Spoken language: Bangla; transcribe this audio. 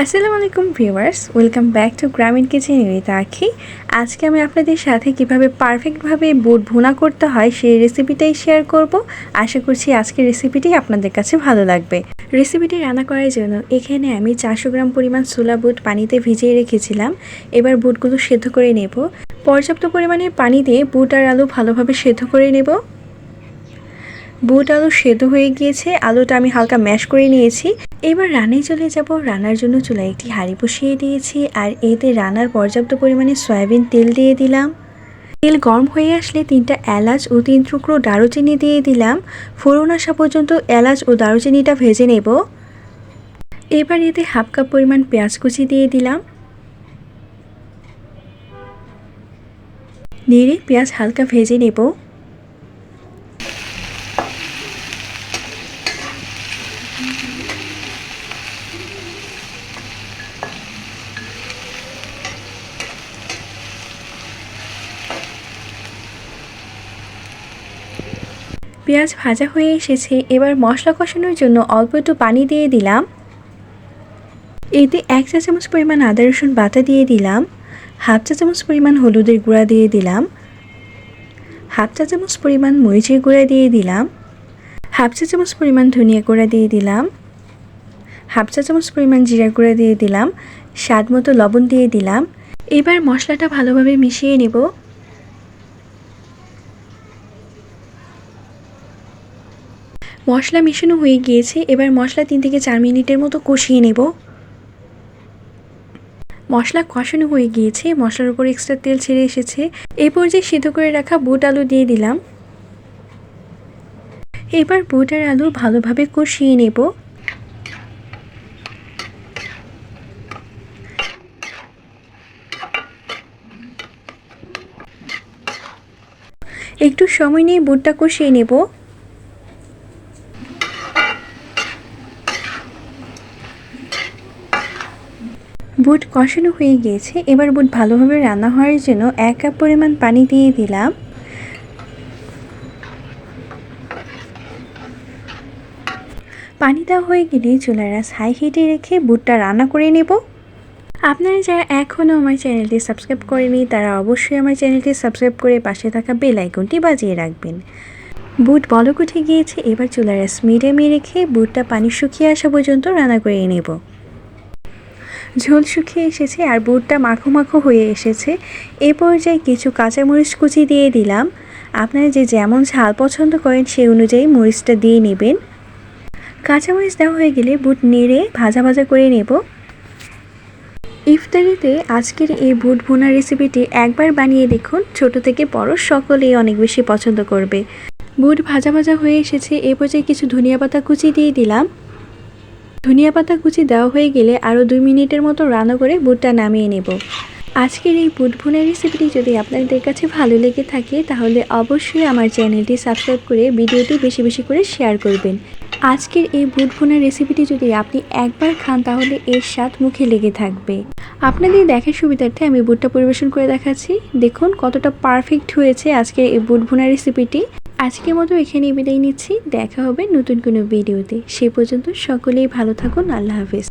আসসালামু আলাইকুম ভিউয়ার্স, ওয়েলকাম ব্যাক টু গ্রামীণ কিচেন উইথ আখি। আজকে আমি আপনাদের সাথে কিভাবে পারফেক্টভাবে বুট ভুনা করতে হয় সেই রেসিপিটাই শেয়ার করব। আশা করছি আজকের রেসিপিটি আপনাদের কাছে ভালো লাগবে। রেসিপিটি রান্না করার জন্য এখানে আমি 400 গ্রাম পরিমাণ ছোলা বুট পানিতে ভিজিয়ে রেখেছিলাম। এবার বুটগুলো সেদ্ধ করে নেব। পর্যাপ্ত পরিমাণে পানি দিয়ে বুট আর আলু ভালোভাবে সেদ্ধ করে নেব। বুট আলু সেদ্ধ হয়ে গিয়েছে, আলুটা আমি হালকা ম্যাশ করে নিয়েছি। এবার রান্নায় চলে যাব। রান্নার জন্য চুলায় একটি হাঁড়ি বসিয়ে দিয়েছি আর এতে রান্নার পর্যাপ্ত পরিমাণে সয়াবিন তেল দিয়ে দিলাম। তেল গরম হয়ে আসলে 3টা এলাচ ও 3 টুকরো দারুচিনি দিয়ে দিলাম। ফোড়ন আসা পর্যন্ত এলাচ ও দারুচিনিটা ভেজে নেব। এবার এতে হাফ কাপ পরিমাণ পেঁয়াজ কুচি দিয়ে দিলাম। নেড়ে পেঁয়াজ হালকা ভেজে নেব। পেঁয়াজ ভাজা হয়ে এসেছে। এবার মশলা কষানোর জন্য অল্প একটু পানি দিয়ে দিলাম। এতে 1 চা চামচ পরিমাণ আদা রসুন বাটা দিয়ে দিলাম। হাফ চা চামচ পরিমাণ হলুদের গুঁড়া দিয়ে দিলাম। হাফ চা চামচ পরিমাণ মরিচের গুঁড়া দিয়ে দিলাম। হাফ চা চামচ পরিমাণ ধনিয়া গুঁড়া দিয়ে দিলাম। হাফ চা চামচ পরিমাণ জিরা গুঁড়া দিয়ে দিলাম। স্বাদ মতো লবণ দিয়ে দিলাম। এবার মশলাটা ভালোভাবে মিশিয়ে নেব। মশলা মিশানো হয়ে গিয়েছে। এবার মশলা 3 থেকে 4 মিনিটের মতো কষিয়ে নেব। মশলা কষানো হয়ে গিয়েছে, মশলার উপর এক্সট্রা তেল ছেড়ে এসেছে। এই পর্যায়ে সিদ্ধ করে রাখা বুট আলু দিয়ে দিলাম। এবার বুট আর আলু ভালোভাবে কষিয়ে নেব। একটু সময় নিয়ে বুটটা কষিয়ে নেব। বুট কষানো হয়ে গিয়েছে। এবার বুট ভালোভাবে রান্না হওয়ার জন্য 1 কাপ পরিমাণ পানি দিয়ে দিলাম। পানি দেওয়া হয়ে গেলে চুলার আঁচ হাই হিটে রেখে বুটটা রান্না করে নেব। আপনারা যারা এখনও আমার চ্যানেলটি সাবস্ক্রাইব করেনি তারা অবশ্যই আমার চ্যানেলটি সাবস্ক্রাইব করে পাশে থাকা বেল আইকনটি বাজিয়ে রাখবেন। বুট বলক উঠে গিয়েছে। এবার চুলার আঁচ মিডিয়ামে রেখে বুটটা পানি শুকিয়ে আসা পর্যন্ত রান্না করে নেব। ঝোল শুকিয়ে এসেছে আর বুটটা মাখো মাখো হয়ে এসেছে। এ পর্যায়ে কিছু কাঁচামরিচ কুচি দিয়ে দিলাম। আপনারা যে যেমন ঝাল পছন্দ করেন সেই অনুযায়ী মরিচটা দিয়ে নেবেন। কাঁচামরিচ দেওয়া হয়ে গেলে বুট নেড়ে ভাজা ভাজা করে নেব। ইফতারিতে আজকের এই বুট ভুনা রেসিপিটি একবার বানিয়ে দেখুন, ছোট থেকে বড় সকলেই অনেক বেশি পছন্দ করবে। বুট ভাজা ভাজা হয়ে এসেছে। এ পর্যায়ে কিছু ধনিয়া পাতা কুচি দিয়ে দিলাম। ধনিয়া পাতা কুচি দেওয়া হয়ে গেলে আরও 2 মিনিটের মতো রান্না করে বুটটা নামিয়ে নেব। আজকের এই বুট ভুনা রেসিপিটি যদি আপনাদের কাছে ভালো লেগে থাকে তাহলে অবশ্যই আমার চ্যানেলটি সাবস্ক্রাইব করে ভিডিওটি বেশি বেশি করে শেয়ার করবেন। আজকের এই বুট ভুনা রেসিপিটি যদি আপনি একবার খান তাহলে এর স্বাদ মুখে লেগে থাকবে। আপনাদের দেখার সুবিধার্থে আমি বুটটা পরিবেশন করে দেখাচ্ছি। দেখুন কতটা পারফেক্ট হয়েছে আজকের এই বুট ভুনা রেসিপিটি। আজকের মতো এখানেই বিদায় নিচ্ছি। দেখা হবে নতুন কোনো ভিডিওতে। সে পর্যন্ত সকলেই ভালো থাকুন। আল্লাহ হাফেজ।